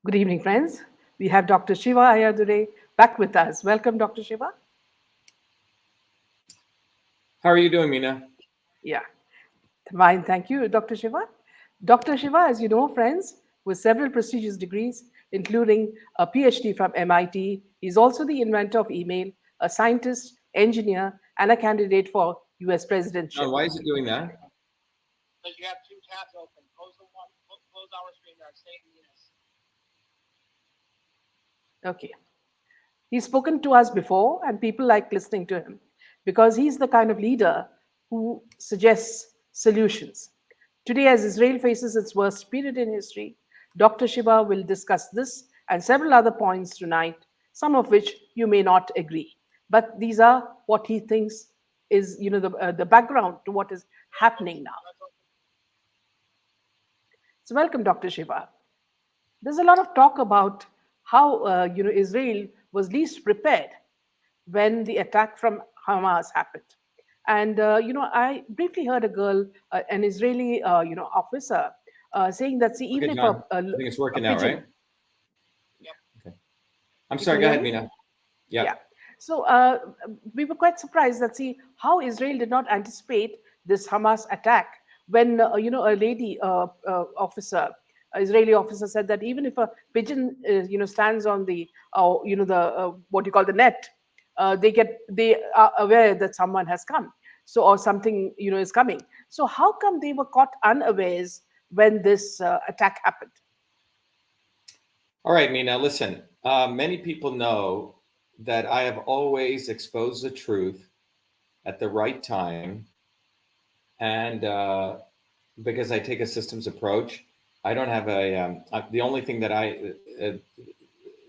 Good evening, friends. We have Dr. Shiva Ayyadurai back with us. Welcome, Dr. Shiva. How are you doing, Mina? Yeah, fine. Thank you, Dr. Shiva. Dr. Shiva, as you know, friends, with several prestigious degrees, including a PhD from MIT, is also the inventor of email, a scientist, engineer, and a candidate for US John, presidentship. why is it doing that? Because you have two tabs open. Close the one, close our screen there. Stay in Venus. Okay. He's spoken to us before, and people like listening to him because he's the kind of leader who suggests solutions. Today, as Israel faces its worst period in history, Dr. Shiva will discuss this and several other points tonight, some of which you may not agree. But these are what he thinks is, the background to what is happening now. So, welcome, Dr. Shiva. There's a lot of talk about how Israel was least prepared when the attack from Hamas happened. And I briefly heard a girl, an Israeli officer, saying that see, Okay, even if John. I think it's a working now, pigeon, right? Okay. I'm you can sorry. Go hear ahead, me? Mina. Yeah. Yeah. So we were quite surprised that see how Israel did not anticipate this Hamas attack when a lady officer, Israeli officer, said that even if a pigeon stands on the the what you call the net, they are aware that someone has come. So or something is coming. So how come they were caught unawares when this attack happened? All right, Mina. Listen, many people know that I have always exposed the truth at the right time, and because I take a systems approach, I don't have a. The only thing that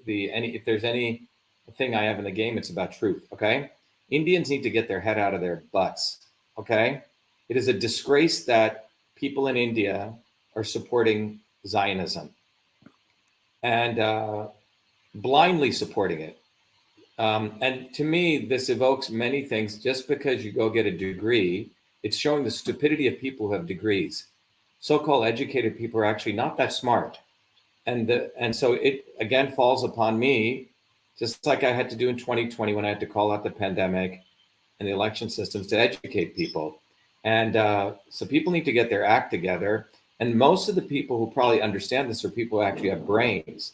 if there's anything I have in the game, it's about truth. Okay, Indians need to get their head out of their butts. Okay, it is a disgrace that people in India are supporting Zionism and blindly supporting it. And to me, this evokes many things. Just because you go get a degree, it's showing the stupidity of people who have degrees. So-called educated people are actually not that smart, and so it again falls upon me, just like I had to do in 2020 when I had to call out the pandemic and the election systems to educate people. And so people need to get their act together. And most of the people who probably understand this are people who actually have brains.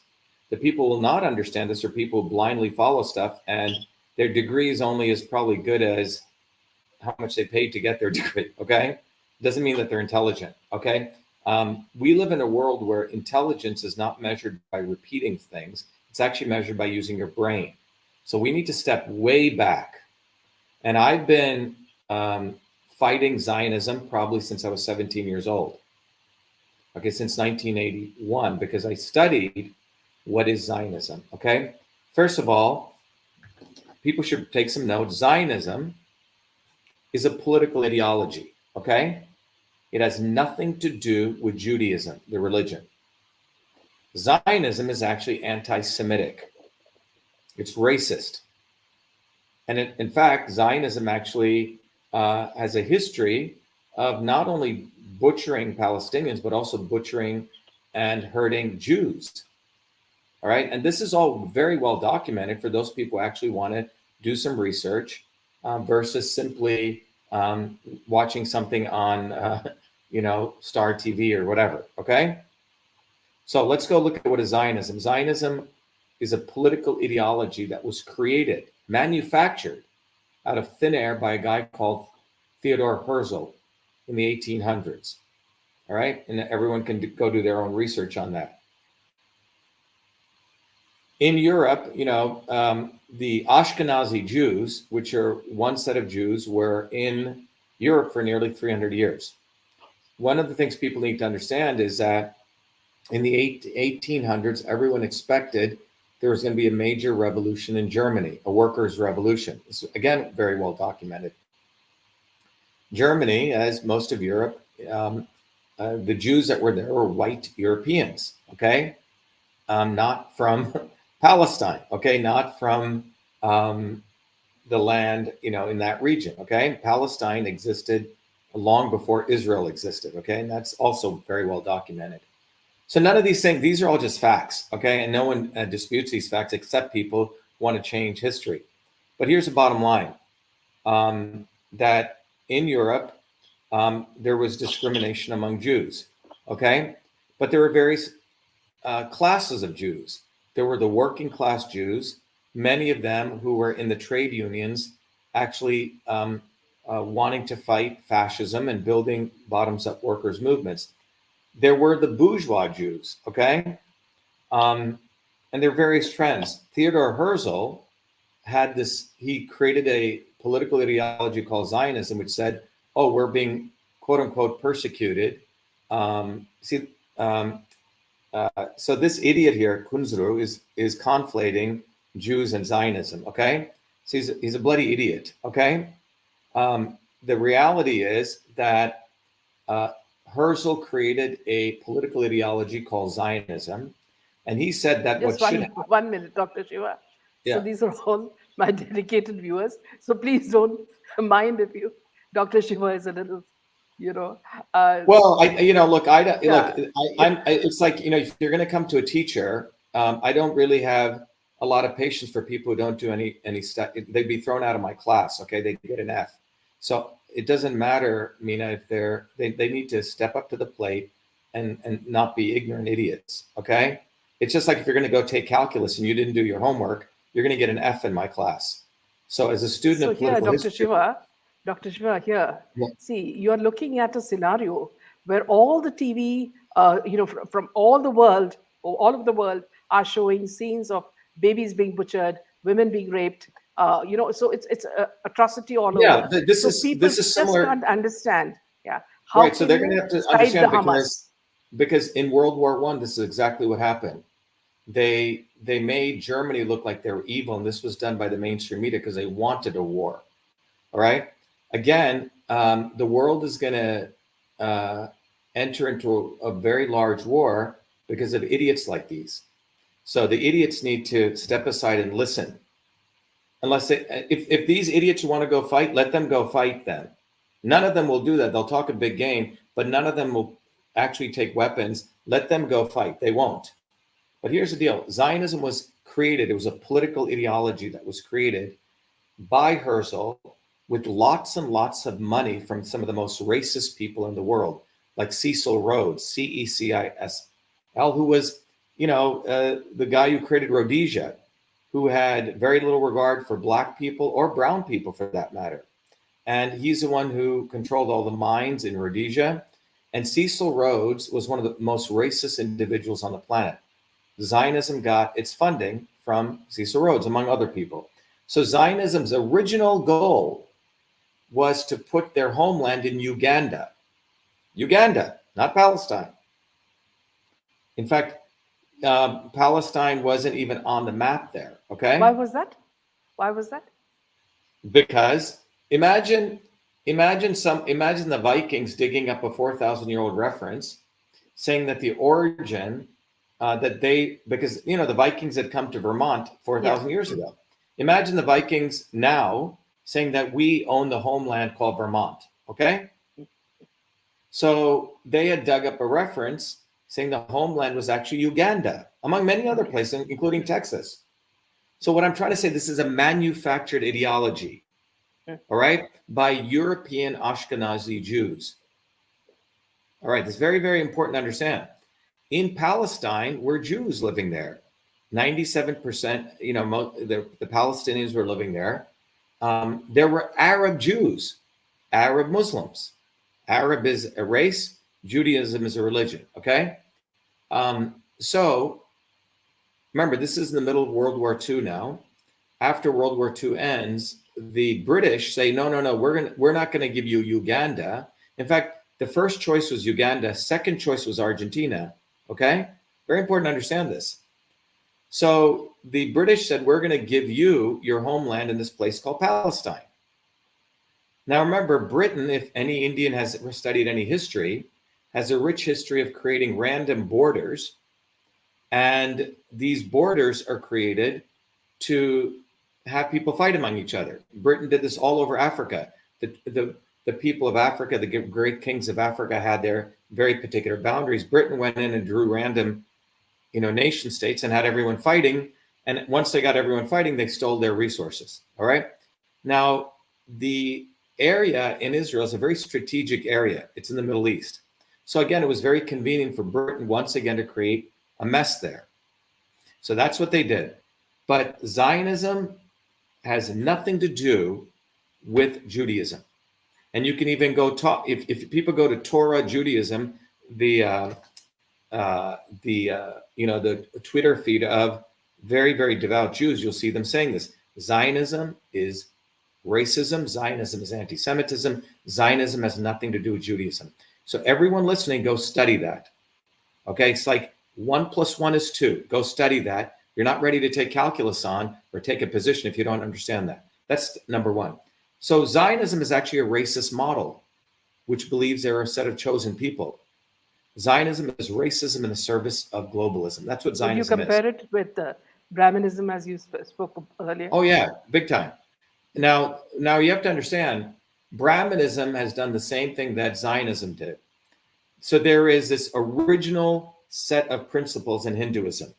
The people who will not understand this are people who blindly follow stuff, and their degree is only as probably good as how much they paid to get their degree. Okay, doesn't mean that they're intelligent. Okay, we live in a world where intelligence is not measured by repeating things; it's actually measured by using your brain. So we need to step way back. And I've been fighting Zionism probably since I was 17 years old. Okay, since 1981, because I studied what is Zionism. Okay, first of all, people should take some notes. Zionism is a political ideology. Okay, it has nothing to do with Judaism, the religion. Zionism is actually anti-Semitic. It's racist. And in fact, Zionism actually has a history of not only butchering Palestinians, but also butchering and hurting Jews. All right. And this is all very well documented for those people who actually want to do some research versus simply watching something on, Star TV or whatever. Okay. So let's go look at what is Zionism. Zionism is a political ideology that was created, manufactured out of thin air by a guy called Theodor Herzl in the 1800s. All right. And everyone can go do their own research on that. In Europe, the Ashkenazi Jews, which are one set of Jews, were in Europe for nearly 300 years. One of the things people need to understand is that in the 1800s, everyone expected there was going to be a major revolution in Germany, a workers' revolution. This, again, very well documented. Germany, as most of Europe, the Jews that were there were white Europeans, okay? Not from Palestine, okay? Not from the land, in that region, okay? Palestine existed long before Israel existed, okay? And that's also very well documented. So none of these things, these are all just facts, okay? And no one disputes these facts except people who want to change history. But here's the bottom line, that in Europe, there was discrimination among Jews, okay? But there were various classes of Jews. There were the working class Jews, many of them who were in the trade unions, actually wanting to fight fascism and building bottoms up workers' movements. There were the bourgeois Jews, okay? And there are various trends. Theodor Herzl had this, he created a political ideology called Zionism, which said, oh, we're being quote unquote persecuted. So this idiot here, Kunzru, is conflating Jews and Zionism, okay? So he's a bloody idiot, okay? The reality is that Herzl created a political ideology called Zionism, and he said that Just what should happen. 1 minute, Dr. Shiva. Yeah. So these are all my dedicated viewers. So please don't mind if you, Dr. Shiva is a little, Well, look, Yeah. it's like, if you're going to come to a teacher, I don't really have a lot of patience for people who don't do any stuff. They'd be thrown out of my class. Okay. They get an F. So it doesn't matter, Mina, if they need to step up to the plate and not be ignorant idiots. Okay. It's just like if you're going to go take calculus and you didn't do your homework, you're going to get an F in my class. So as a student So of here, political Dr. history, Shiva, here, Yeah. see, you're looking at a scenario where all the TV, from all the world, or all of the world, are showing scenes of babies being butchered, women being raped. So it's atrocity all yeah, over. this So is people just similar. can't understand. Yeah, how Right. So can they're going to you have to side the understand Hamas? because in World War I, this is exactly what happened. They made Germany look like they were evil, and this was done by the mainstream media because they wanted a war. All right. Again, the world is going to enter into a very large war because of idiots like these. So the idiots need to step aside and listen. Unless if these idiots want to go fight, let them go fight then. None of them will do that. They'll talk a big game, but none of them will actually take weapons. Let them go fight. They won't. But here's the deal. Zionism was created. It was a political ideology that was created by Herzl with lots and lots of money from some of the most racist people in the world, like Cecil Rhodes, Cecisl, who was, the guy who created Rhodesia, who had very little regard for black people or brown people for that matter. And he's the one who controlled all the mines in Rhodesia. And Cecil Rhodes was one of the most racist individuals on the planet. Zionism got its funding from Cecil Rhodes, among other people. So Zionism's original goal was to put their homeland in Uganda. Uganda, not Palestine. In fact, Palestine wasn't even on the map there, okay? Why was that? Why was that? Because imagine the Vikings digging up a 4,000-year-old reference saying that the origin because the Vikings had come to Vermont 4,000 years ago. Imagine the Vikings now saying that we own the homeland called Vermont, okay? So they had dug up a reference saying the homeland was actually Uganda, among many other places, including Texas. So what I'm trying to say, this is a manufactured ideology, all right, by European Ashkenazi Jews. All right, this is very, very important to understand. In Palestine, were Jews living there. 97%, the Palestinians were living there. There were Arab Jews, Arab Muslims. Arab is a race, Judaism is a religion, okay? So remember, this is in the middle of World War II now. After World War II ends, the British say, no, we're not going to give you Uganda. In fact, the first choice was Uganda. Second choice was Argentina. Okay? Very important to understand this. So the British said, we're going to give you your homeland in this place called Palestine. Now remember, Britain, if any Indian has studied any history, has a rich history of creating random borders. And these borders are created to have people fight among each other. Britain did this all over Africa. The the people of Africa, the great kings of Africa, had their very particular boundaries. Britain went in and drew random, nation states and had everyone fighting. And once they got everyone fighting, they stole their resources. All right. Now, the area in Israel is a very strategic area. It's in the Middle East. So again, it was very convenient for Britain once again to create a mess there. So that's what they did. But Zionism has nothing to do with Judaism. And you can even go talk, if people go to Torah Judaism, the Twitter feed of very, very devout Jews, you'll see them saying this. Zionism is racism. Zionism is anti-Semitism. Zionism has nothing to do with Judaism. So everyone listening, go study that. Okay, it's like 1 + 1 is 2. Go study that. You're not ready to take calculus on or take a position if you don't understand that. That's number one. So Zionism is actually a racist model, which believes there are a set of chosen people. Zionism is racism in the service of globalism. That's what Zionism is. Would you compare it with Brahmanism, as you spoke earlier? Oh yeah, big time. Now you have to understand, Brahmanism has done the same thing that Zionism did. So there is this original set of principles in Hinduism.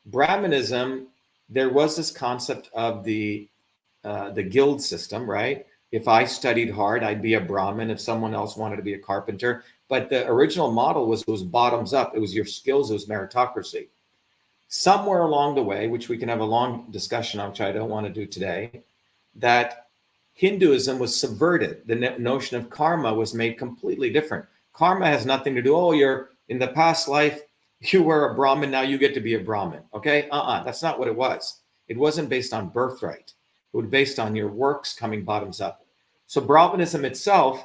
Brahmanism, there was this concept of the guild system, right? If I studied hard, I'd be a Brahmin. If someone else wanted to be a carpenter. But the original model was, it was bottoms up. It was your skills. It was meritocracy. Somewhere along the way, which we can have a long discussion on, which I don't want to do today, that Hinduism was subverted. The notion of karma was made completely different. Karma has nothing to do, oh, you're in the past life, you were a Brahmin, now you get to be a Brahmin. Okay? That's not what it was. It wasn't based on birthright. It was based on your works coming bottoms up. So Brahmanism itself,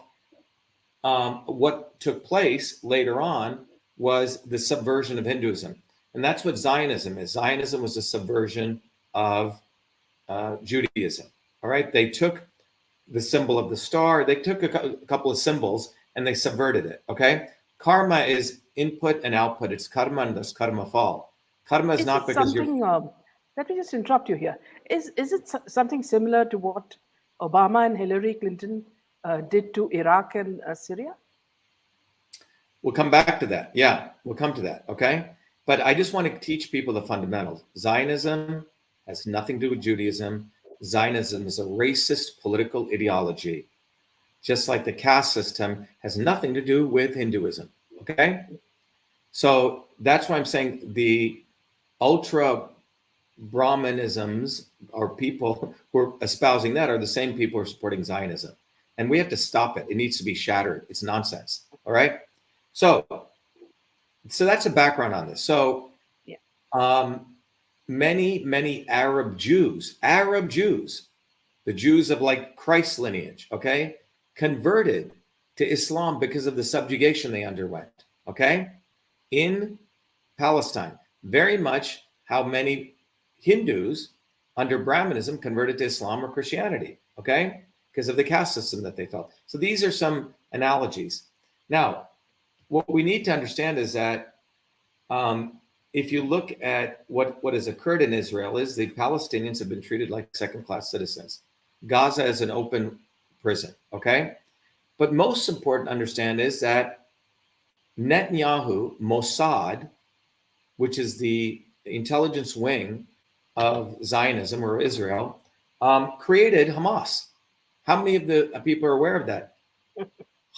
what took place later on was the subversion of Hinduism. And that's what Zionism is. Zionism was a subversion of Judaism. All right? They took the symbol of the star, they took a couple of symbols and they subverted it. Okay? Karma is input and output. It's karma and thus karma fall. Karma is not because you're... Let me just interrupt you here. Is it something similar to what Obama and Hillary Clinton did to Iraq and Syria? We'll come back to that. Yeah, we'll come to that. Okay? But I just want to teach people the fundamentals. Zionism has nothing to do with Judaism. Zionism is a racist political ideology, just like the caste system has nothing to do with Hinduism. Okay? So that's why I'm saying the ultra Brahmanisms, or people who are espousing that, are the same people who are supporting Zionism. And we have to stop it. It needs to be shattered. It's nonsense. All right? So that's a background on this. So many Arab Jews, the Jews of like Christ's lineage, okay, converted to Islam because of the subjugation they underwent, okay, in Palestine. Very much how many Hindus under Brahmanism converted to Islam or Christianity, okay, because of the caste system that they felt. So these are some analogies. Now, what we need to understand is that if you look at what has occurred in Israel, is the Palestinians have been treated like second-class citizens. Gaza is an open prison, okay? But most important to understand is that Netanyahu, Mossad, which is the intelligence wing of Zionism or Israel, created Hamas. How many of the people are aware of that?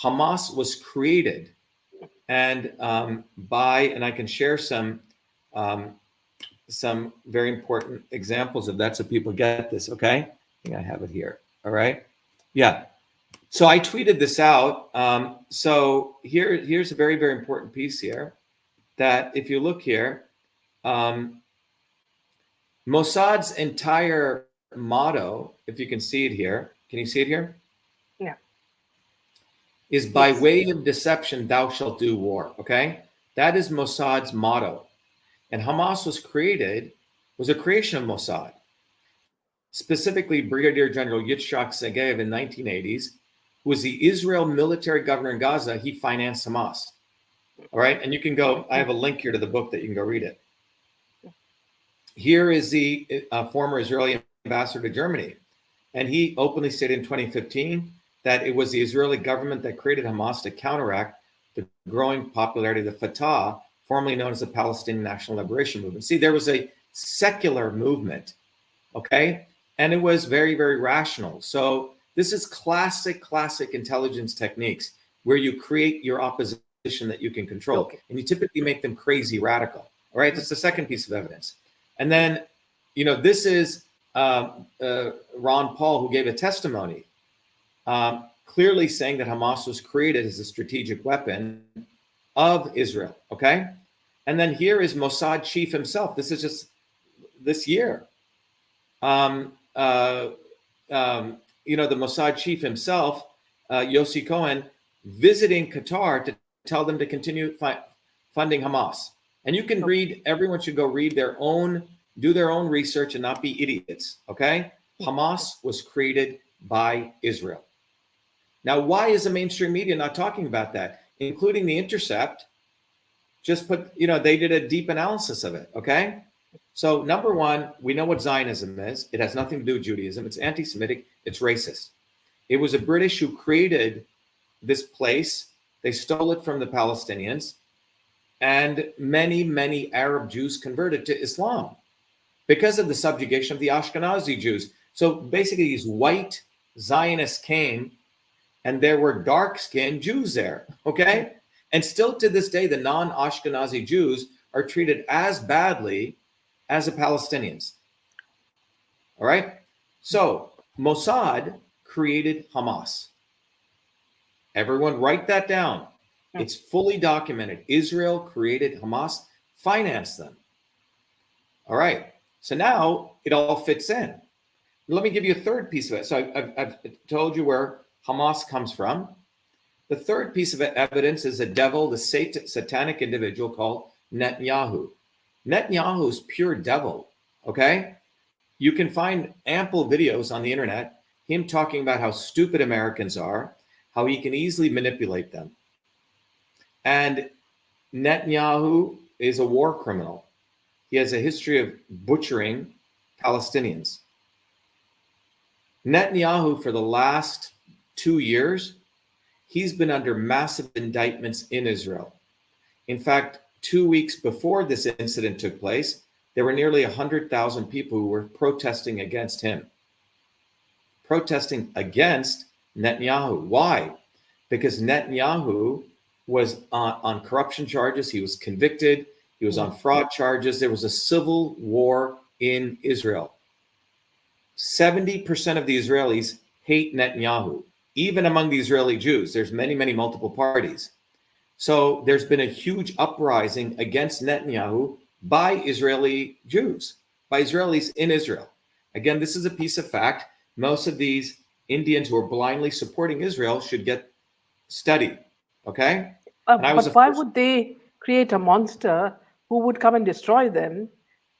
Hamas was created and and I can share some very important examples of that so people get this, okay? I think I have it here, all right? Yeah. So I tweeted this out. So here's a very, very important piece here that if you look here, Mossad's entire motto, if you can see it here, can you see it here? Yeah. Is by way of deception, thou shalt do war, okay? That is Mossad's motto. And Hamas was a creation of Mossad. Specifically, Brigadier General Yitzhak Segev in the 1980s, who was the Israel military governor in Gaza, he financed Hamas. All right, and you can go, I have a link here to the book that you can go read it. Here is the former Israeli ambassador to Germany. And he openly stated in 2015 that it was the Israeli government that created Hamas to counteract the growing popularity of the Fatah, formerly known as the Palestinian National Liberation Movement. See, there was a secular movement, okay? And it was very, very rational. So this is classic intelligence techniques where you create your opposition that you can control. Okay. And you typically make them crazy radical. All right, that's the second piece of evidence. And then, this is Ron Paul, who gave a testimony, clearly saying that Hamas was created as a strategic weapon of Israel, okay? And then here is Mossad chief himself. This is just this year. The Mossad chief himself, Yossi Cohen, visiting Qatar to tell them to continue funding Hamas. And you can read, everyone should go read do their own research and not be idiots, okay? Hamas was created by Israel. Now, why is the mainstream media not talking about that? Including The Intercept, just put, they did a deep analysis of it, okay? So number one, we know what Zionism is. It has nothing to do with Judaism. It's anti-Semitic. It's racist. It was the British who created this place. They stole it from the Palestinians. And many, many Arab Jews converted to Islam because of the subjugation of the Ashkenazi Jews. So basically these white Zionists came and there were dark-skinned Jews there, okay? And still to this day, the non-Ashkenazi Jews are treated as badly as the Palestinians. All right? So Mossad created Hamas. Everyone write that down. It's fully documented. Israel created Hamas, financed them. All right. So now it all fits in. Let me give you a third piece of it. So I've told you where Hamas comes from. The third piece of evidence is a devil, the satanic individual called Netanyahu. Netanyahu's pure devil, okay? You can find ample videos on the internet, him talking about how stupid Americans are, how he can easily manipulate them. And Netanyahu is a war criminal. He has a history of butchering Palestinians. Netanyahu, for the last 2 years, he's been under massive indictments in Israel. In fact, 2 weeks before this incident took place, there were nearly 100,000 people who were protesting against him. Protesting against Netanyahu. Why? Because Netanyahu was on corruption charges. He was convicted. He was on fraud charges. There was a civil war in Israel. 70% of the Israelis hate Netanyahu, even among the Israeli Jews. There's many, multiple parties. So there's been a huge uprising against Netanyahu by Israeli Jews, by Israelis in Israel. Again, this is a piece of fact. Most of these Indians who are blindly supporting Israel should get studied, okay? But why would they create a monster who would come and destroy them,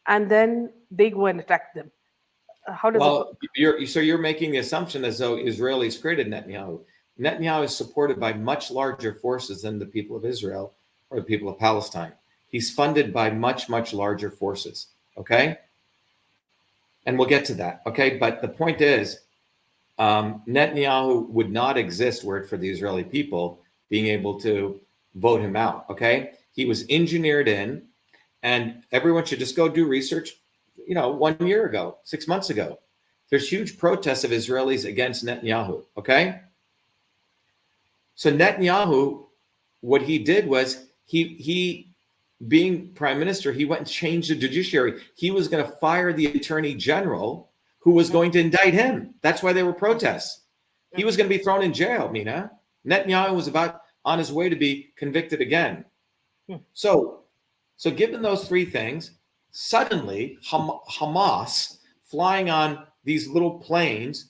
and then they go and attack them? How does it work? You're making the assumption as though Israelis created Netanyahu. Netanyahu is supported by much larger forces than the people of Israel or the people of Palestine. He's funded by much larger forces, okay? And we'll get to that, okay? But the point is, Netanyahu would not exist were it for the Israeli people being able to vote him out, okay? He was engineered in, and everyone should just go do research, 1 year ago, 6 months ago. There's huge protests of Israelis against Netanyahu, okay? So Netanyahu, what he did was he being prime minister, he went and changed the judiciary. He was going to fire the attorney general who was going to indict him. That's why there were protests. He was going to be thrown in jail, Mina. Netanyahu was about on his way to be convicted again. So given those three things, suddenly Hamas flying on these little planes,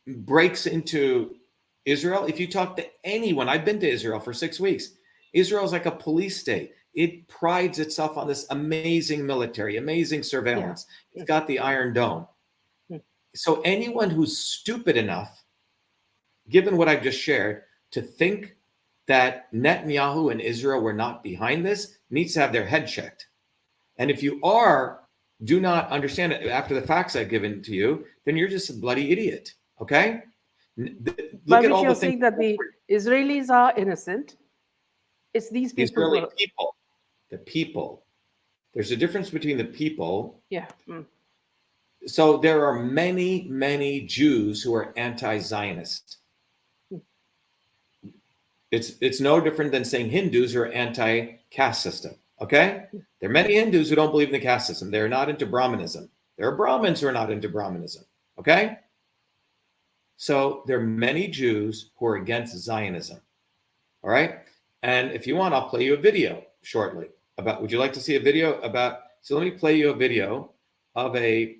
breaks into Israel. If you talk to anyone, I've been to Israel for 6 weeks. Israel is like a police state. It prides itself on this amazing military, amazing surveillance. Yeah. It's got the Iron Dome. So anyone who's stupid enough, given what I've just shared, to think that Netanyahu and Israel were not behind this needs to have their head checked. And if you do not understand it after the facts I've given to you, then you're just a bloody idiot. Okay? By Look at which all you're the things. saying that the Israelis are innocent. It's these The people who Israeli are, people, the people. There's a difference between the people. yeah. So there are many, many Jews who are anti-Zionist. It's no different than saying Hindus are anti-caste system. Okay? There are many Hindus who don't believe in the caste system. They're not into Brahmanism. There are Brahmins who are not into Brahmanism. Okay? So there are many Jews who are against Zionism. All right? And if you want, I'll play you a video shortly about, would you like to see a video about, so let me play you a video of a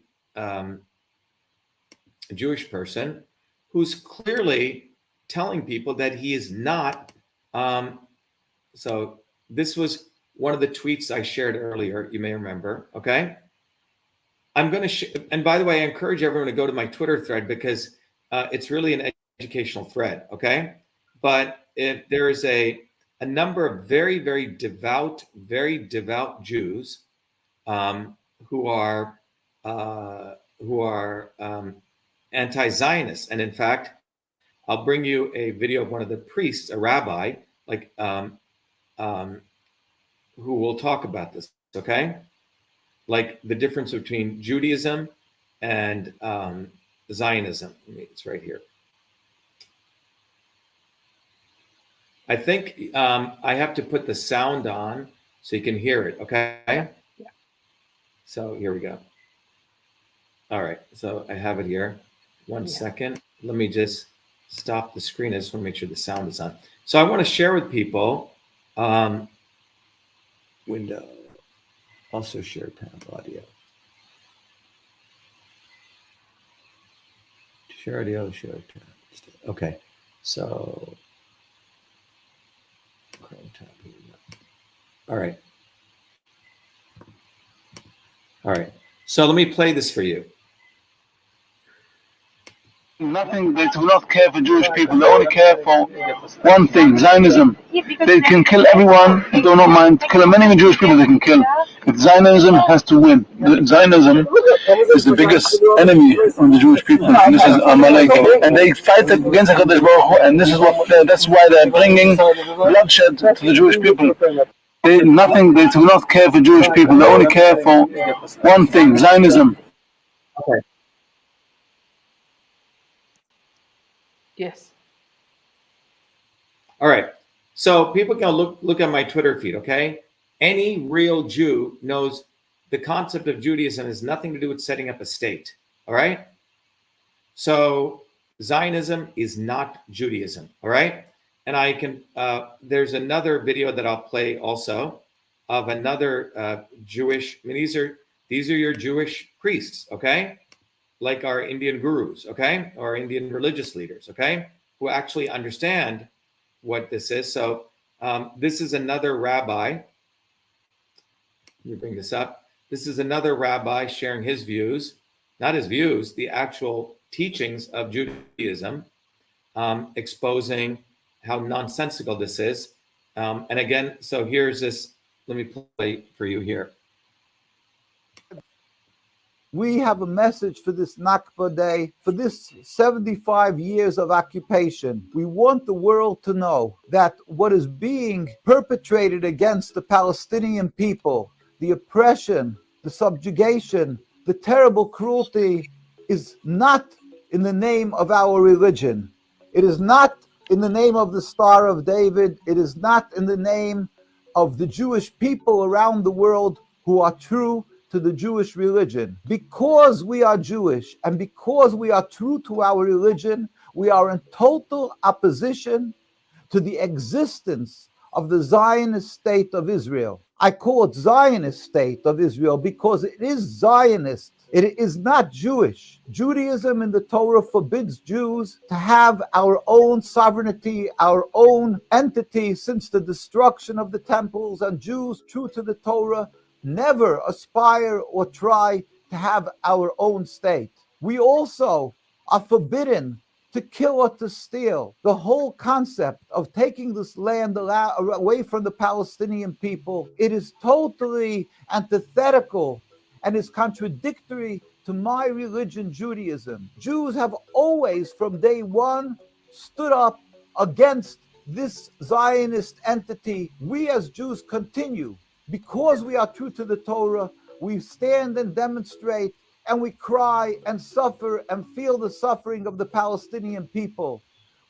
Jewish person who's clearly telling people that he is not. So this was one of the tweets I shared earlier, you may remember, okay? I'm going to, and by the way, I encourage everyone to go to my Twitter thread because it's really an educational thread, okay? But if there is a number of very, very devout Jews who are anti-Zionist, and in fact, I'll bring you a video of one of the priests, a rabbi, like who will talk about this. Okay, like the difference between Judaism and Zionism. It's right here. I think I have to put the sound on so you can hear it. Okay. Yeah. So here we go. All right. So I have it here. One second. Let me just stop the screen. I just want to make sure the sound is on. So I want to share with people. Window. Also share tab audio. Share audio. Share tab. Okay. So. Chrome tab. Here we go. All right. All right. So let me play this for you. Nothing, they do not care for Jewish people. They only care for one thing, Zionism. They can kill everyone, they do not mind. Kill many Jewish people they can kill. But Zionism has to win. Zionism is the biggest enemy of the Jewish people. And this is Amalek. And they fight against HaKadosh Baruch Hu, and this is that's why they're bringing bloodshed to the Jewish people. They do not care for Jewish people. They only care for one thing, Zionism. Okay. Yes. All right. So people can look at my Twitter feed, okay? Any real Jew knows the concept of Judaism has nothing to do with setting up a state, all right? So Zionism is not Judaism, all right? And I can, there's another video that I'll play also of another Jewish, I mean, these are your Jewish priests, okay? Like our Indian gurus, okay? Or Indian religious leaders, okay? Who actually understand what this is. So this is another rabbi. Let me bring this up. This is another rabbi sharing his views, not his views, the actual teachings of Judaism, exposing how nonsensical this is. And again, so here's this, let me play for you here. We have a message for this Nakba Day, for this 75 years of occupation. We want the world to know that what is being perpetrated against the Palestinian people, the oppression, the subjugation, the terrible cruelty is not in the name of our religion. It is not in the name of the Star of David. It is not in the name of the Jewish people around the world who are true to the Jewish religion. Because we are Jewish and because we are true to our religion, we are in total opposition to the existence of the Zionist state of Israel. I call it Zionist state of Israel because it is Zionist. It is not Jewish. Judaism in the Torah forbids Jews to have our own sovereignty, our own entity since the destruction of the temples, and Jews true to the Torah never aspire or try to have our own state. We also are forbidden to kill or to steal. The whole concept of taking this land away from the Palestinian people, it is totally antithetical and is contradictory to my religion, Judaism. Jews have always, from day one, stood up against this Zionist entity. We as Jews continue. Because we are true to the Torah, we stand and demonstrate, and we cry and suffer and feel the suffering of the Palestinian people.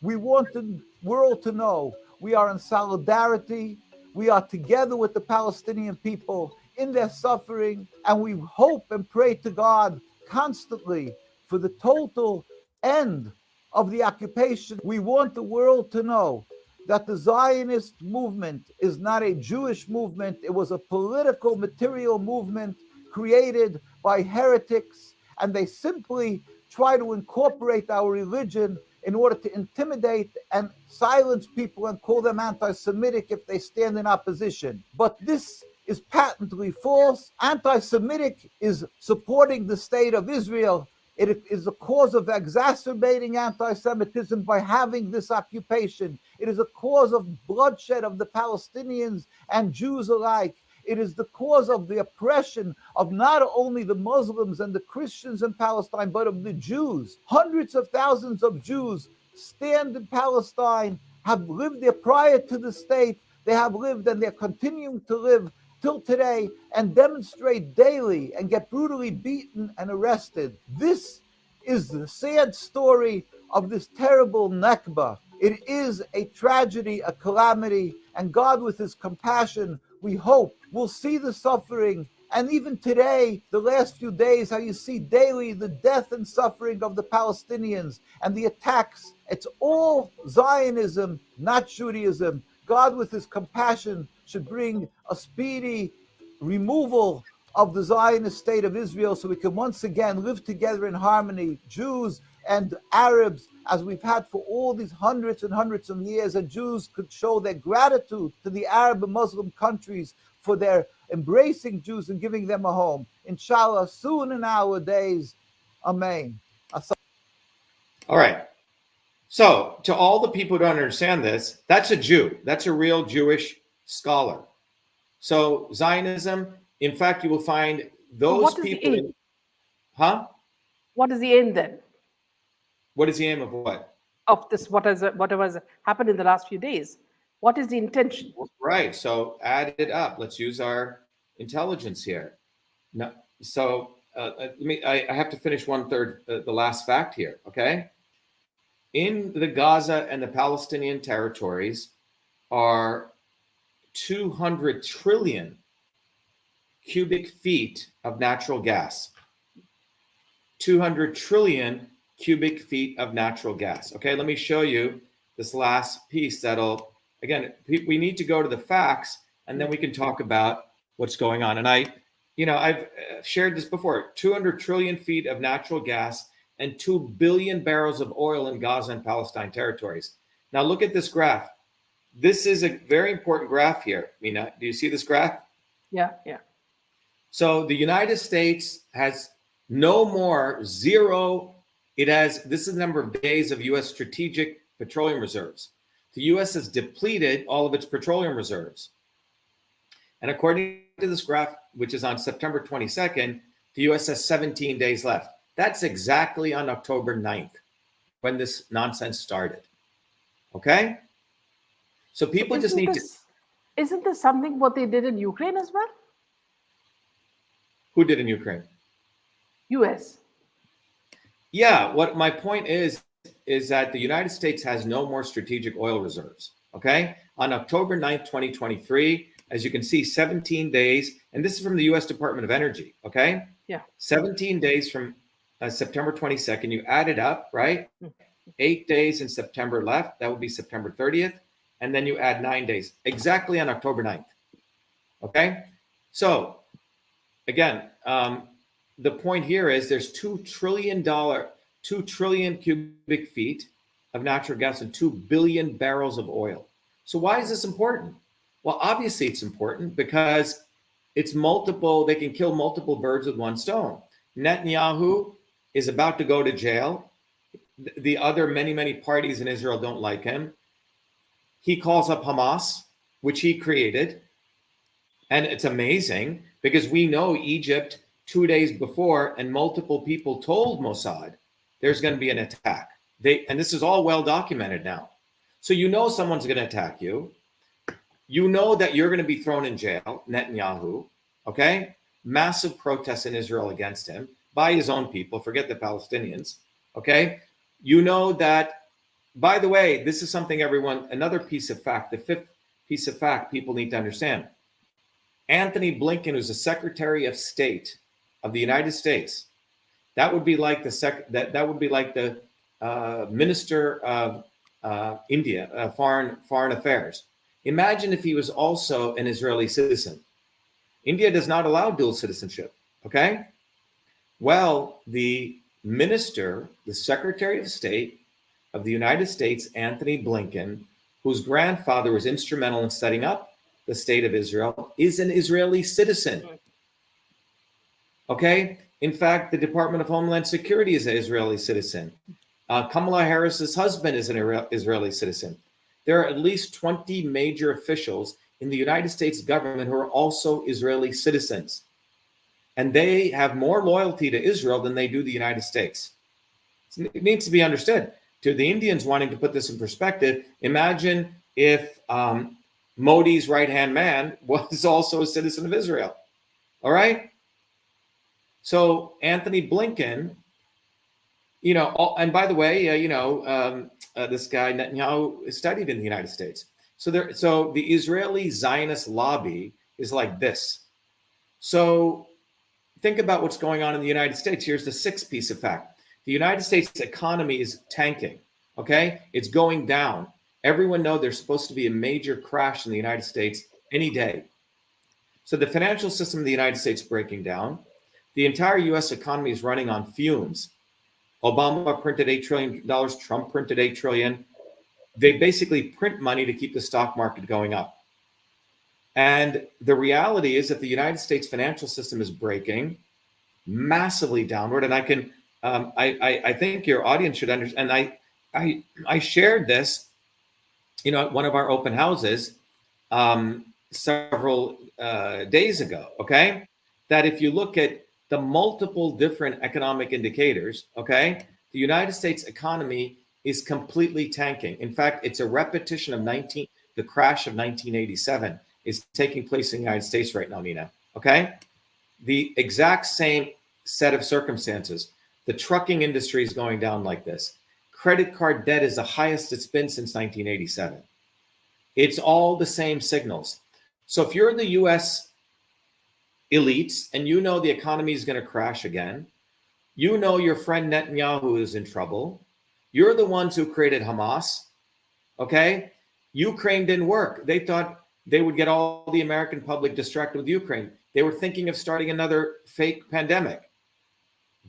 We want the world to know we are in solidarity. We are together with the Palestinian people in their suffering, and we hope and pray to God constantly for the total end of the occupation. We want the world to know that the Zionist movement is not a Jewish movement. It was a political, material movement created by heretics, and they simply try to incorporate our religion in order to intimidate and silence people and call them anti-Semitic if they stand in opposition. But this is patently false. Anti-Semitic is supporting the state of Israel. It is a cause of exacerbating anti-Semitism by having this occupation. It is a cause of bloodshed of the Palestinians and Jews alike. It is the cause of the oppression of not only the Muslims and the Christians in Palestine, but of the Jews. Hundreds of thousands of Jews stand in Palestine, have lived there prior to the state. They have lived and they're continuing to live till today and demonstrate daily and get brutally beaten and arrested. This is the sad story of this terrible Nakba. It is a tragedy, a calamity, and God with his compassion, we hope, will see the suffering. And even today, the last few days, how you see daily the death and suffering of the Palestinians and the attacks. It's all Zionism, not Judaism. God with his compassion should bring a speedy removal of the Zionist state of Israel so we can once again live together in harmony, Jews and Arabs, as we've had for all these hundreds and hundreds of years, and Jews could show their gratitude to the Arab and Muslim countries for their embracing Jews and giving them a home. Inshallah, soon in our days. Amen. All right. So, to all the people who don't understand this, that's a Jew. That's a real Jewish scholar. So, Zionism, in fact, you will find those what is people. the aim? What is the aim then? What is the aim of what? Of this, whatever has happened in the last few days. What is the intention? Right. So, add it up. Let's use our intelligence here. No, so, I have to finish the last fact here. Okay. In the Gaza and the Palestinian territories are 200 trillion cubic feet of natural gas. 200 trillion cubic feet of natural gas. Okay, let me show you this last piece that'll, again, we need to go to the facts and then we can talk about what's going on. And I've shared this before, 200 trillion feet of natural gas and 2 billion barrels of oil in Gaza and Palestine territories. Now look at this graph. This is a very important graph here. Mina, do you see this graph? Yeah. So the United States has no more zero. This is the number of days of U.S. strategic petroleum reserves. The U.S. has depleted all of its petroleum reserves. And according to this graph, which is on September 22nd, the U.S. has 17 days left. That's exactly on October 9th when this nonsense started. Okay? So people just need to... Isn't this something what they did in Ukraine as well? Who did in Ukraine? US. Yeah, what my point is that the United States has no more strategic oil reserves. Okay? On October 9th, 2023, as you can see, 17 days, and this is from the US Department of Energy. Okay? Yeah. 17 days from September 22nd, you add it up, right? 8 days in September left. That would be September 30th. And then you add 9 days, exactly on October 9th. Okay? So, again, the point here is there's $2 trillion cubic feet of natural gas and 2 billion barrels of oil. So why is this important? Well, obviously it's important because it's multiple, they can kill multiple birds with one stone. Netanyahu is about to go to jail. The other many parties in Israel don't like him. He calls up Hamas, which he created. And it's amazing because we know Egypt 2 days before, and multiple people told Mossad there's going to be an attack. And this is all well documented now. So you know someone's going to attack you. You know that you're going to be thrown in jail, Netanyahu, okay? Massive protests in Israel against him by his own people, forget the Palestinians, okay? You know that, by the way, this is something another piece of fact, the fifth piece of fact people need to understand. Anthony Blinken, who's the Secretary of State of the United States, that would be like the Minister of India, Foreign Affairs. Imagine if he was also an Israeli citizen. India does not allow dual citizenship, okay? Well, the Secretary of State of the United States, Anthony Blinken, whose grandfather was instrumental in setting up the state of Israel, is an Israeli citizen. Okay? In fact, the Department of Homeland Security is an Israeli citizen. Kamala Harris's husband is an Israeli citizen. There are at least 20 major officials in the United States government who are also Israeli citizens. And they have more loyalty to Israel than they do the United States. It needs to be understood. To the Indians wanting to put this in perspective, imagine if Modi's right-hand man was also a citizen of Israel. All right? So Anthony Blinken, and by the way, this guy Netanyahu studied in the United States. So the Israeli Zionist lobby is like this. So think about what's going on in the United States. Here's the sixth piece of fact. The United States economy is tanking, okay? It's going down. Everyone knows there's supposed to be a major crash in the United States any day. So the financial system of the United States is breaking down. The entire US economy is running on fumes. Obama printed $8 trillion, Trump printed $8 trillion. They basically print money to keep the stock market going up. And the reality is that the United States financial system is breaking massively downward. And I think your audience should understand. And I shared this, at one of our open houses several days ago, okay? That if you look at the multiple different economic indicators, okay, the United States economy is completely tanking. In fact, it's a repetition of the crash of 1987 is taking place in the United States right now, Nina, okay? The exact same set of circumstances. The trucking industry is going down like this. Credit card debt is the highest it's been since 1987. It's all the same signals. So if you're the US elites and you know the economy is going to crash again, you know your friend Netanyahu is in trouble, you're the ones who created Hamas, okay? Ukraine didn't work. They thought they would get all the American public distracted with Ukraine. They were thinking of starting another fake pandemic.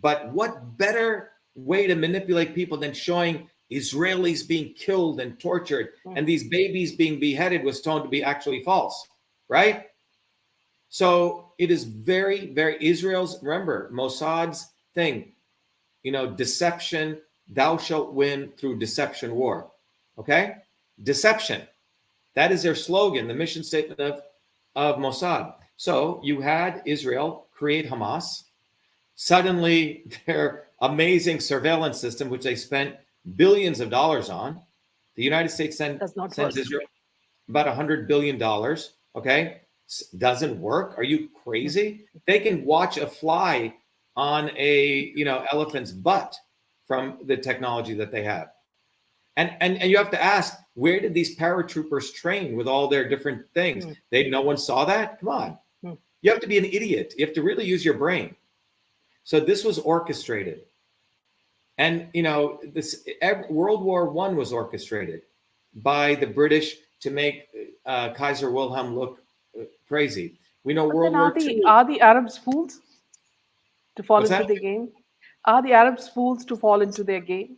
But what better way to manipulate people than showing Israelis being killed and tortured and these babies being beheaded was shown to be actually false, right? So it is very, very Israel's, remember, Mossad's thing, deception, thou shalt win through deception war, okay? Deception. That is their slogan, the mission statement of Mossad. So you had Israel create Hamas. Suddenly, their amazing surveillance system, which they spent billions of dollars on, the United States sends Israel about $100 billion, okay? Doesn't work. Are you crazy? They can watch a fly on a elephant's butt from the technology that they have. And you have to ask, where did these paratroopers train with all their different things? No one saw that? Come on. You have to be an idiot. You have to really use your brain. So this was orchestrated. And, World War I was orchestrated by the British to make Kaiser Wilhelm look crazy. We know World War II. Are the Arabs fools to fall What's into that? their game? Are the Arabs fools to fall into their game?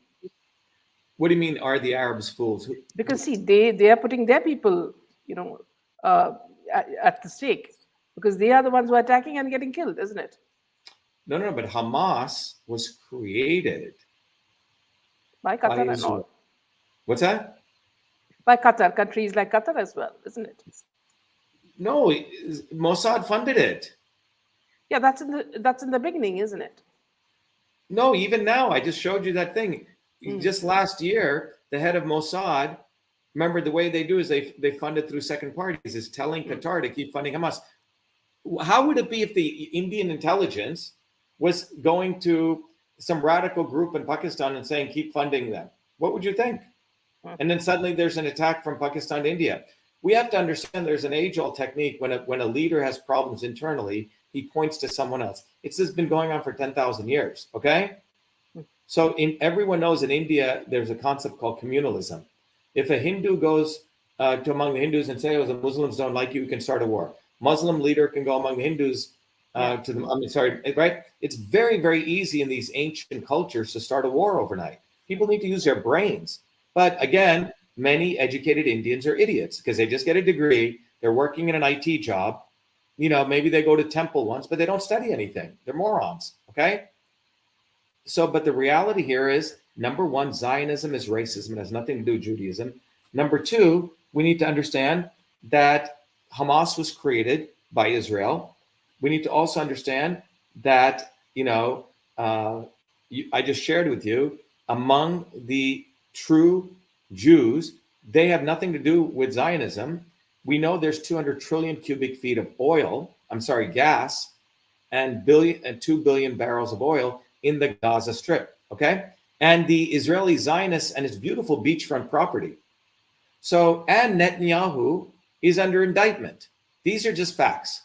What do you mean, are the Arabs fools? Because see, they are putting their people, at the stake because they are the ones who are attacking and getting killed, isn't it? No, but Hamas was created By Qatar by and Israel. all. What's that? By Qatar, countries like Qatar as well, isn't it? No, Mossad funded it. Yeah, that's in the beginning, isn't it? No, even now, I just showed you that thing. Mm. Just last year, the head of Mossad, remember the way they do is they fund it through second parties, is telling Qatar to keep funding Hamas. How would it be if the Indian intelligence was going to some radical group in Pakistan and saying, keep funding them? What would you think? And then suddenly there's an attack from Pakistan to India. We have to understand there's an age-old technique when a leader has problems internally, he points to someone else. It's just been going on for 10,000 years, okay? So everyone knows in India, there's a concept called communalism. If a Hindu goes to among the Hindus and say, oh, the Muslims don't like you, you can start a war. Muslim leader can go among the Hindus to them. I'm sorry, right? It's very, very easy in these ancient cultures to start a war overnight. People need to use their brains. But again, many educated Indians are idiots because they just get a degree. They're working in an IT job. You know, maybe they go to temple once, but they don't study anything. They're morons, okay? So, but the reality here is, number one, Zionism is racism. It has nothing to do with Judaism. Number two, we need to understand that Hamas was created by Israel. We need to also understand that, I just shared with you, among the true Jews, they have nothing to do with Zionism. We know there's 200 trillion cubic feet of gas, and 2 billion barrels of oil in the Gaza Strip, okay? And the Israeli Zionists and its beautiful beachfront property. So, and Netanyahu is under indictment. These are just facts.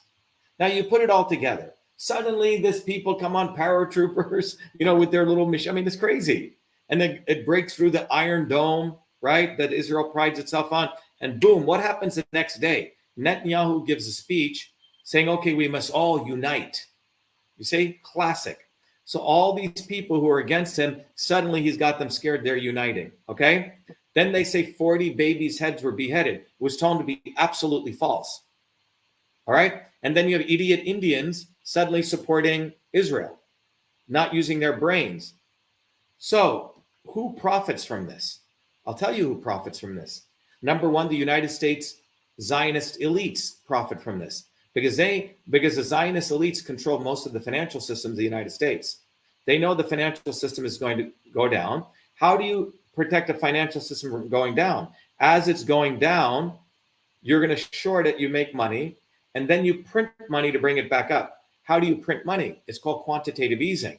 Now you put it all together. Suddenly this people come on paratroopers, with their little mission. I mean, it's crazy. And then it breaks through the Iron Dome, right? That Israel prides itself on. And boom, what happens the next day? Netanyahu gives a speech saying, okay, we must all unite. You see, classic. So all these people who are against him, suddenly he's got them scared they're uniting, okay? Then they say 40 babies' heads were beheaded. It was told to be absolutely false, all right? And then you have idiot Indians suddenly supporting Israel, not using their brains. So who profits from this? I'll tell you who profits from this. Number one, the United States Zionist elites profit from this because the Zionist elites control most of the financial system of the United States. They know the financial system is going to go down. How do you protect a financial system from going down? As it's going down, you're going to short it, you make money, and then you print money to bring it back up. How do you print money? It's called quantitative easing.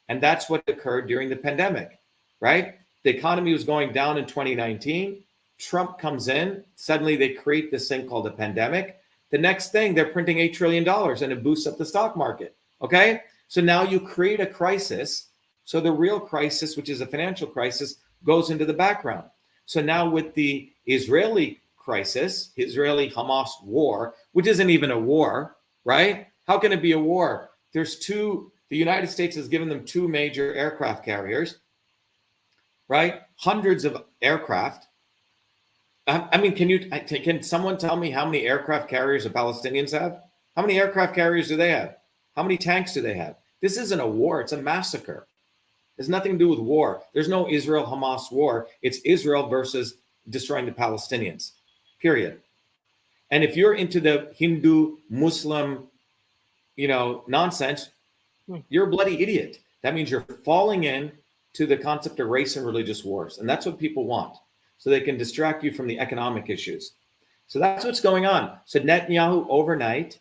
And that's what occurred during the pandemic, right? The economy was going down in 2019. Trump comes in. Suddenly they create this thing called a pandemic. The next thing, they're printing $8 trillion and it boosts up the stock market, okay? So now you create a crisis. So the real crisis, which is a financial crisis, goes into the background. So now with the Israeli crisis, Israeli Hamas war, which isn't even a war, right? How can it be a war? The United States has given them 2 major aircraft carriers, right? Hundreds of aircraft. I mean, can someone tell me how many aircraft carriers the Palestinians have? How many aircraft carriers do they have? How many tanks do they have? This isn't a war. It's a massacre. There's nothing to do with war. There's no Israel-Hamas war. It's Israel versus destroying the Palestinians, period. And if you're into the Hindu, Muslim, nonsense, you're a bloody idiot. That means you're falling in to the concept of race and religious wars. And that's what people want. So they can distract you from the economic issues. So that's what's going on. So Netanyahu overnight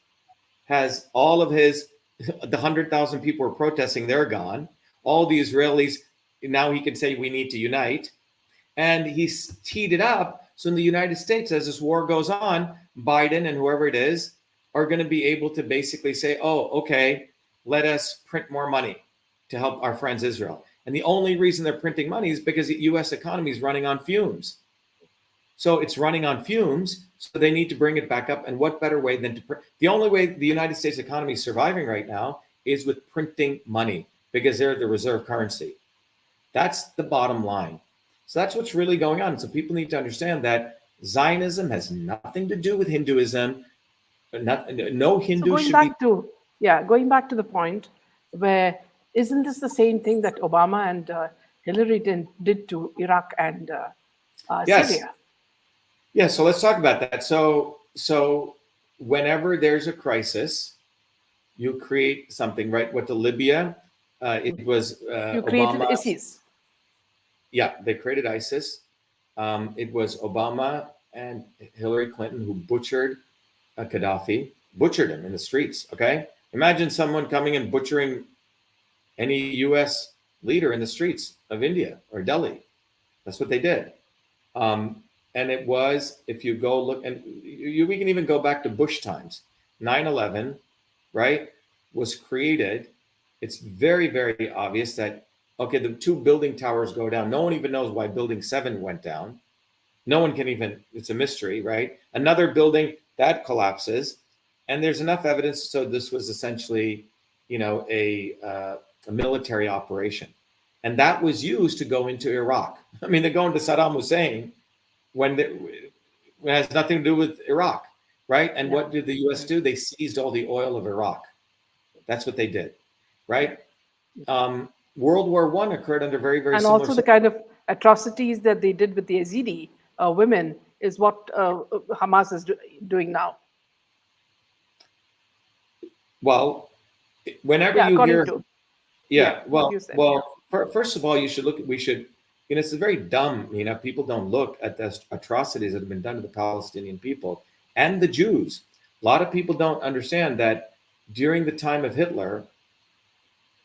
has all of the 100,000 people who are protesting, they're gone. All the Israelis, now he can say we need to unite. And he's teed it up. So in the United States, as this war goes on, Biden and whoever it is are going to be able to basically say, oh, okay, let us print more money to help our friends Israel. And the only reason they're printing money is because the U.S. economy is running on fumes. So it's running on fumes, so they need to bring it back up. And what better way than to print? The only way the United States economy is surviving right now is with printing money because they're the reserve currency. That's the bottom line. So that's what's really going on. So people need to understand that Zionism has nothing to do with Hinduism. No Hindu should be... Going back to the point where isn't this the same thing that Obama and Hillary did to Iraq and Syria? Yeah, so let's talk about that. So whenever there's a crisis, you create something, right? What to Libya? It was You created Obama. ISIS. Yeah, they created ISIS. It was Obama and Hillary Clinton who butchered Gaddafi, butchered him in the streets. Okay, imagine someone coming and butchering any U.S. leader in the streets of India or Delhi. That's what they did. And it was, if you go look, and we can even go back to Bush times. 9/11, right, was created. It's very, very obvious that, okay, the two building towers go down. No one even knows why Building 7 went down. No one can even, it's a mystery, right? Another building that collapses. And there's enough evidence. So this was essentially, a military operation. And that was used to go into Iraq. I mean, they're going to Saddam Hussein when it has nothing to do with Iraq, right? And what did the U.S. do? They seized all the oil of Iraq. That's what they did, right? World War I occurred under very, very And similar. also the kind of atrocities that they did with the Yazidi women is what Hamas is doing now. Well, whenever you according hear, to well, what you said, first of all, you should look. We should, it's very dumb. People don't look at the atrocities that have been done to the Palestinian people and the Jews. A lot of people don't understand that during the time of Hitler,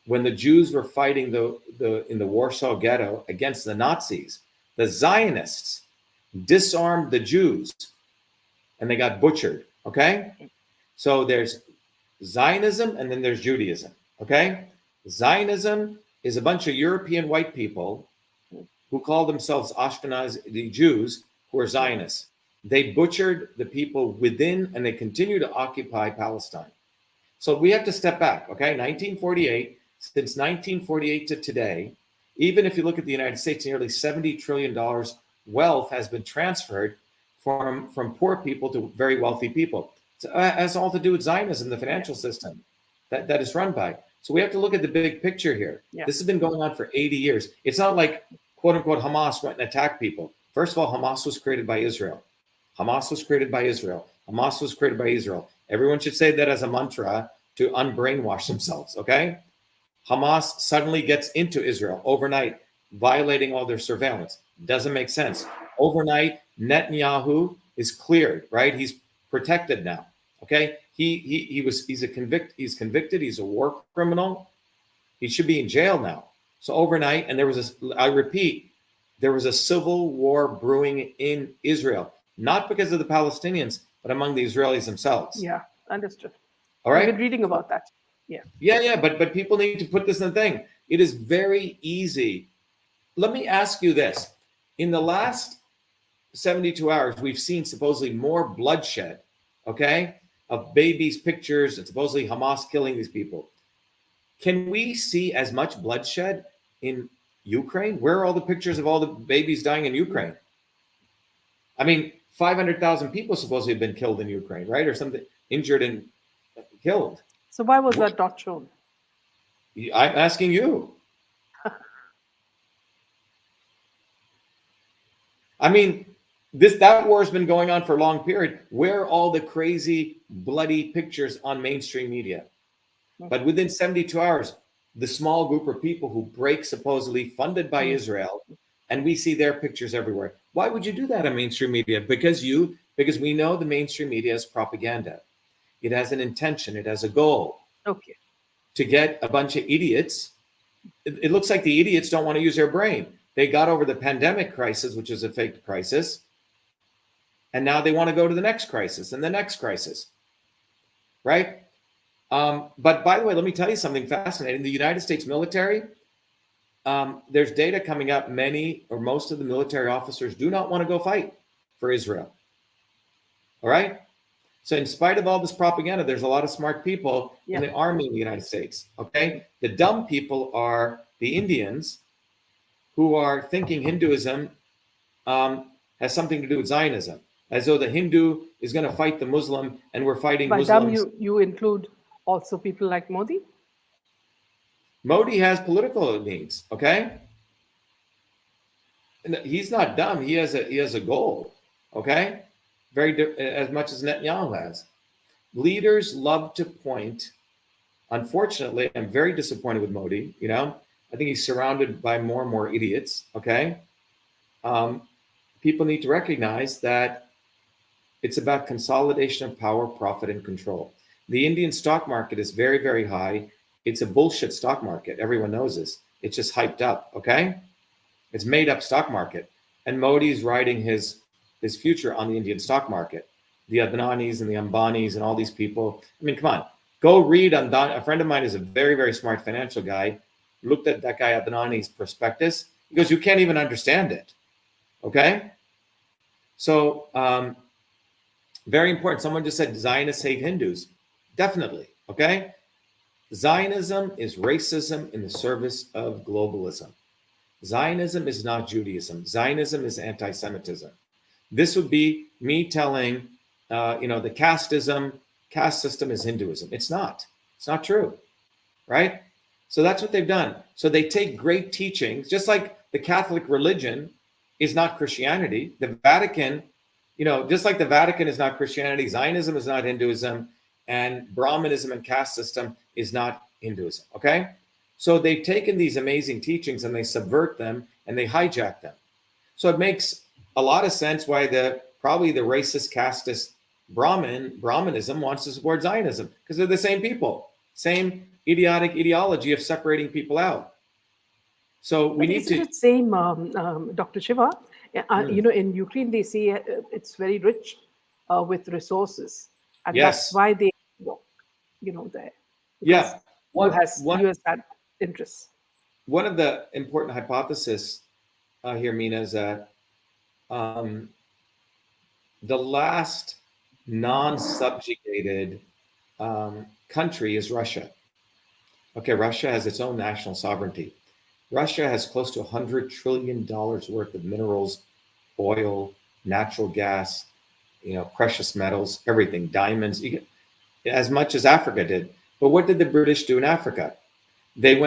when the Jews were fighting in the Warsaw Ghetto against the Nazis, the Zionists disarmed the Jews, and they got butchered. Okay, so there's Zionism and then there's Judaism. Okay, Zionism is a bunch of European white people who call themselves Ashkenazi Jews who are Zionists. They butchered the people within, and they continue to occupy Palestine. So we have to step back. Okay, 1948. Since 1948 to today, even if you look at the United States, nearly $70 trillion wealth has been transferred from poor people to very wealthy people. So it has all to do with Zionism, the financial system that is run by. So we have to look at the big picture here. Yeah. This has been going on for 80 years. It's not like, quote unquote, Hamas went and attacked people. First of all, Hamas was created by Israel. Hamas was created by Israel. Hamas was created by Israel. Everyone should say that as a mantra to unbrainwash themselves, okay? Hamas suddenly gets into Israel overnight, violating all their surveillance. Doesn't make sense. Overnight, Netanyahu is cleared, right? He's protected now. Okay, he's convicted. He's a war criminal. He should be in jail now. So overnight, and there was a civil war brewing in Israel, not because of the Palestinians, but among the Israelis themselves. Yeah, understood. All right. I've been reading about that. Yeah. But people need to put this in the thing. It is very easy. Let me ask you this: in the last 72 hours, we've seen supposedly more bloodshed. Okay. Of babies' pictures and supposedly Hamas killing these people. Can we see as much bloodshed in Ukraine? Where are all the pictures of all the babies dying in Ukraine? I mean, 500,000 people supposedly have been killed in Ukraine, right? Or something, injured and killed. So why was that not shown? I'm asking you. I mean, that war has been going on for a long period. Where are all the crazy, bloody pictures on mainstream media? But within 72 hours, the small group of people who break, supposedly funded by Israel, and we see their pictures everywhere. Why would you do that on mainstream media? Because we know the mainstream media is propaganda. It has an intention. It has a goal. Okay. To get a bunch of idiots. It looks like the idiots don't want to use their brain. They got over the pandemic crisis, which is a fake crisis. And now they want to go to the next crisis and the next crisis, right? But by the way, let me tell you something fascinating. The United States military, there's data coming up. Many or most of the military officers do not want to go fight for Israel. All right? So in spite of all this propaganda, there's a lot of smart people in the army in the United States, okay? The dumb people are the Indians who are thinking Hinduism has something to do with Zionism. As though the Hindu is going to fight the Muslim, and we're fighting By Muslims. dumb, you include also people like Modi? Modi has political needs, okay? And he's not dumb. He has a goal, okay? As much as Netanyahu has. Leaders love to point Unfortunately, I'm very disappointed with Modi. I think he's surrounded by more and more idiots. Okay, people need to recognize that it's about consolidation of power, profit, and control. The Indian stock market is very, very high. It's a bullshit stock market. Everyone knows this. It's just hyped up. Okay, it's made up stock market, and Modi's riding his future on the Indian stock market. The Adnanis and the Ambanis and all these people. I mean, come on, go read on a friend of mine is a very, very smart financial guy. Looked at that guy Adnani's prospectus. He goes, you can't even understand it. Okay, so very important. Someone just said Zionists hate Hindus. Definitely. Okay, Zionism is racism in the service of globalism. Zionism is not Judaism. Zionism is anti-Semitism. This would be me telling, the caste system is Hinduism. It's not. It's not true, right? So that's what they've done. So they take great teachings, just like the Catholic religion is not Christianity. The Vatican, just like the Vatican is not Christianity, Zionism is not Hinduism, and Brahmanism and caste system is not Hinduism, okay? So they've taken these amazing teachings and they subvert them and they hijack them. So it makes a lot of sense why probably the racist casteist Brahmanism wants to support Zionism, because they're the same people, same idiotic ideology of separating people out. So we need to. Isn't it same, Dr. Shiva? In Ukraine they say it's very rich with resources, and that's why they, there. Yeah. US had interests. One of the important hypotheses here, Mina, is that the last non-subjugated country is Russia. Okay, Russia has its own national sovereignty. Russia has close to $100 trillion worth of minerals, oil, natural gas, precious metals, everything, diamonds, as much as Africa did. But what did the British do in Africa? They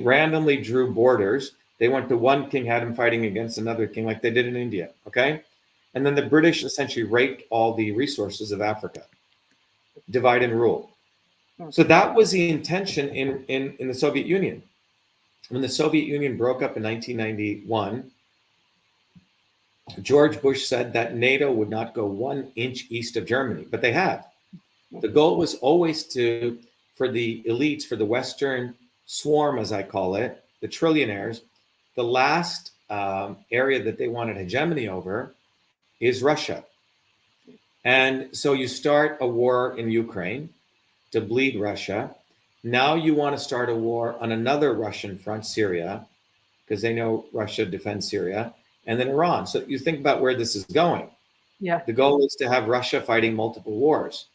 randomly drew borders. They went to one king, had him fighting against another king, like they did in India, okay? And then the British essentially raped all the resources of Africa, divide and rule. So that was the intention in the Soviet Union. When the Soviet Union broke up in 1991, George Bush said that NATO would not go 1 inch east of Germany, but they have. The goal was always for the elites, for the Western swarm, as I call it, the trillionaires, the last area that they wanted hegemony over is Russia. And so you start a war in Ukraine to bleed Russia. Now you want to start a war on another Russian front, Syria, because they know Russia defends Syria, and then Iran. So you think about where this is going. Yeah. The goal is to have Russia fighting multiple wars.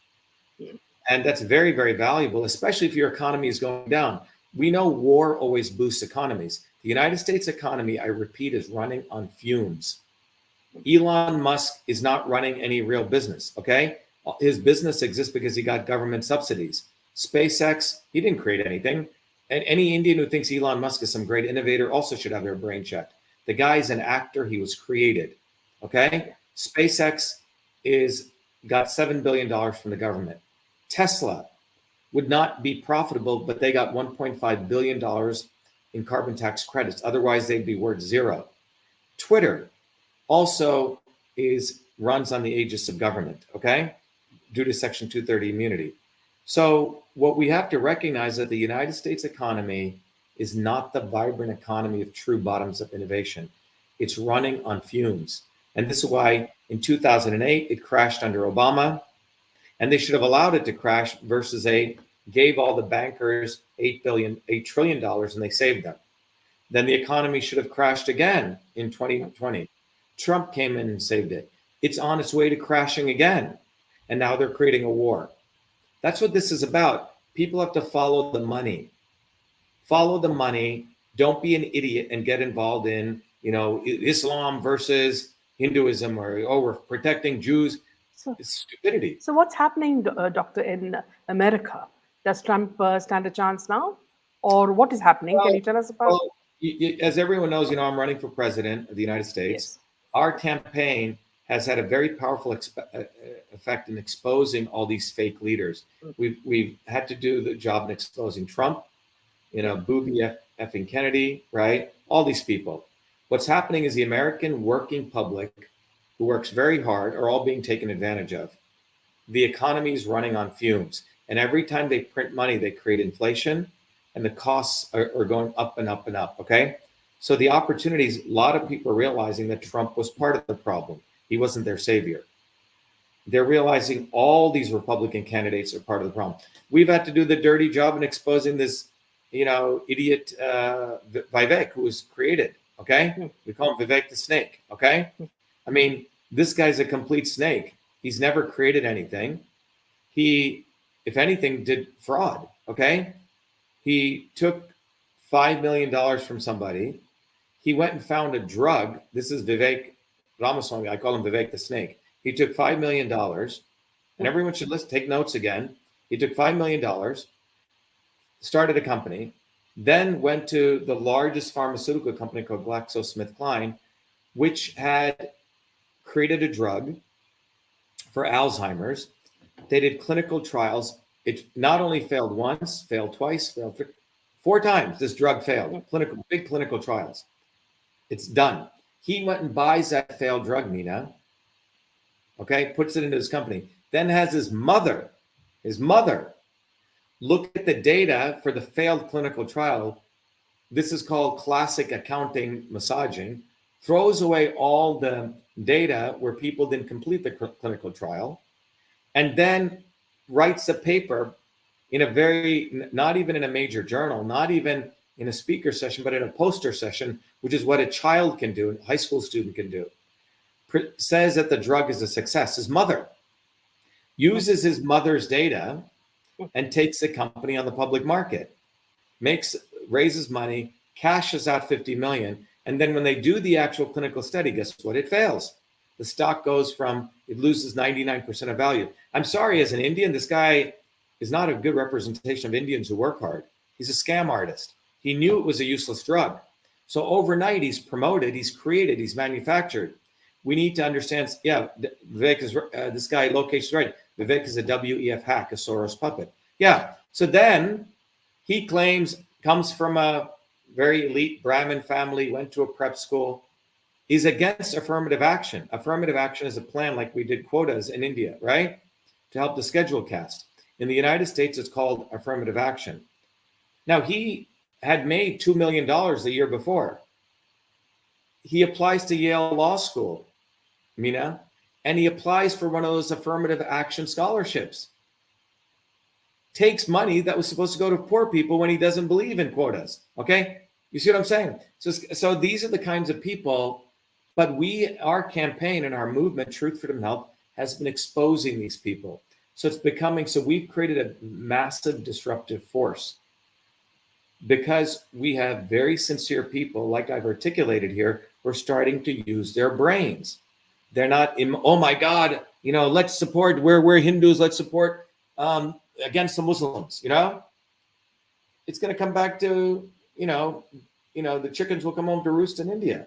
And that's very, very valuable, especially if your economy is going down. We know war always boosts economies. The United States economy, I repeat, is running on fumes. Elon Musk is not running any real business, okay? His business exists because he got government subsidies. SpaceX, he didn't create anything. And any Indian who thinks Elon Musk is some great innovator also should have their brain checked. The guy's an actor. He was created, okay? SpaceX got $7 billion from the government. Tesla would not be profitable, but they got $1.5 billion in carbon tax credits. Otherwise, they'd be worth zero. Twitter also runs on the aegis of government, okay? Due to Section 230 immunity. So what we have to recognize is that the United States economy is not the vibrant economy of true bottoms-up innovation. It's running on fumes. And this is why in 2008, it crashed under Obama. And they should have allowed it to crash versus gave all the bankers $8 trillion and they saved them. Then the economy should have crashed again in 2020. Trump came in and saved it. It's on its way to crashing again. And now they're creating a war. That's what this is about. People have to follow the money. Follow the money. Don't be an idiot and get involved in, Islam versus Hinduism or, we're protecting Jews. It's stupidity. So what's happening, Doctor, in America? Does Trump stand a chance now? Or what is happening? Can you tell us about it? As everyone knows, I'm running for president of the United States. Yes. Our campaign has had a very powerful effect in exposing all these fake leaders. We've had to do the job in exposing Trump, Booby effing Kennedy, right? All these people. What's happening is the American working public, who works very hard, are all being taken advantage of. The economy is running on fumes. And every time they print money, they create inflation, and the costs are going up and up and up, okay? So the opportunities, a lot of people are realizing that Trump was part of the problem. He wasn't their savior. They're realizing all these Republican candidates are part of the problem. We've had to do the dirty job in exposing this, idiot Vivek, who was created, okay? We call him Vivek the Snake, okay? I mean, this guy's a complete snake. He's never created anything. He, if anything, did fraud, okay? He took $5 million from somebody. He went and found a drug. This is Vivek Ramaswamy. I call him Vivek the Snake. He took $5 million, and everyone should take notes again. He took $5 million, started a company, then went to the largest pharmaceutical company called GlaxoSmithKline, which had created a drug for Alzheimer's. They did clinical trials. It not only failed once, failed twice, failed four times. This drug failed. Big clinical trials. It's done. He went and buys that failed drug, Nina. Okay, puts it into his company. Then has his mother look at the data for the failed clinical trial. This is called classic accounting massaging. Throws away all the data where people didn't complete the clinical trial, and then writes a paper in a not even in a major journal, not even in a speaker session, but in a poster session, which is what a child can do, a high school student can do. Says that the drug is a success. His mother uses his mother's data and takes the company on the public market, raises money, cashes out 50 million. And then when they do the actual clinical study, guess what? It fails. The stock it loses 99% of value. I'm sorry, as an Indian, this guy is not a good representation of Indians who work hard. He's a scam artist. He knew it was a useless drug. So overnight, he's promoted, he's created, he's manufactured. We need to understand, Vivek is, this guy, Lokesh is right. Vivek is a WEF hack, a Soros puppet. Yeah, so then he comes from a very elite Brahmin family, went to a prep school. He's against affirmative action. Affirmative action is a plan like we did quotas in India, right? To help the schedule caste. In the United States, it's called affirmative action. Now, he had made $2 million the year before. He applies to Yale Law School, Mina, and he applies for one of those affirmative action scholarships. Takes money that was supposed to go to poor people when he doesn't believe in quotas, okay? You see what I'm saying? So these are the kinds of people, but our campaign and our movement, Truth, Freedom, and Help, has been exposing these people. So we've created a massive disruptive force because we have very sincere people, like I've articulated here, who are starting to use their brains. They're not, oh my God, let's support, we're Hindus, let's support against the Muslims, It's going to come back to, the chickens will come home to roost in India.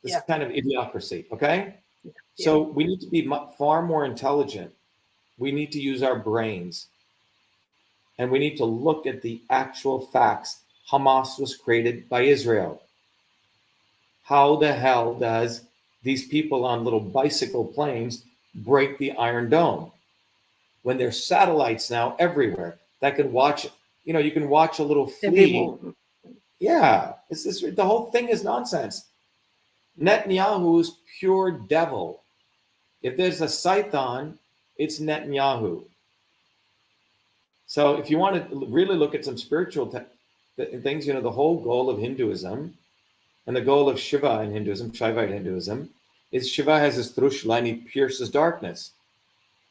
This kind of idiocracy, okay? Yeah. So we need to be far more intelligent. We need to use our brains. And we need to look at the actual facts. Hamas was created by Israel. How the hell does these people on little bicycle planes break the Iron Dome? When there's satellites now everywhere that can watch, you can watch a little flea. Yeah, the whole thing is nonsense. Netanyahu is pure devil. If there's a Scython, it's Netanyahu. So if you want to really look at some spiritual things, the whole goal of Hinduism and the goal of Shiva in Hinduism, Shaivite Hinduism, is Shiva has his thrush line, he pierces darkness,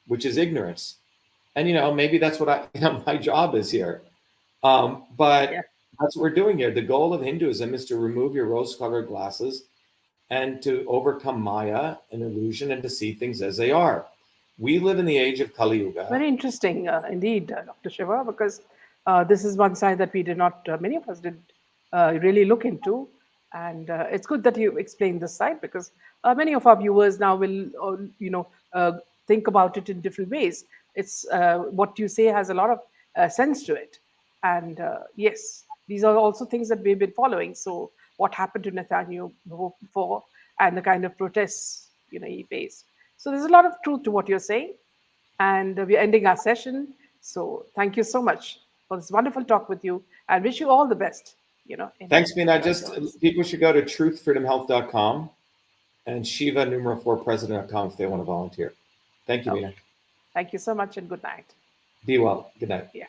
which is ignorance. And, maybe that's what my job is here. But that's what we're doing here. The goal of Hinduism is to remove your rose-colored glasses and to overcome Maya, an illusion, and to see things as they are. We live in the age of Kali Yuga. Very interesting indeed, Dr. Shiva, because this is one side that we did not, many of us did really look into. And it's good that you explained this side because many of our viewers now will, think about it in different ways. It's what you say has a lot of sense to it. And yes, these are also things that we've been following. So what happened to Netanyahu before, and the kind of protests he faced. So there's a lot of truth to what you're saying. And we're ending our session. So thank you so much for this wonderful talk with you, and wish you all the best. Thanks, Mina. Just people should go to truthfreedomhealth.com and Shiva #4 president.com if they want to volunteer. Thank you, Mina. Thank you so much, and good night. Be well. Good night. Yeah.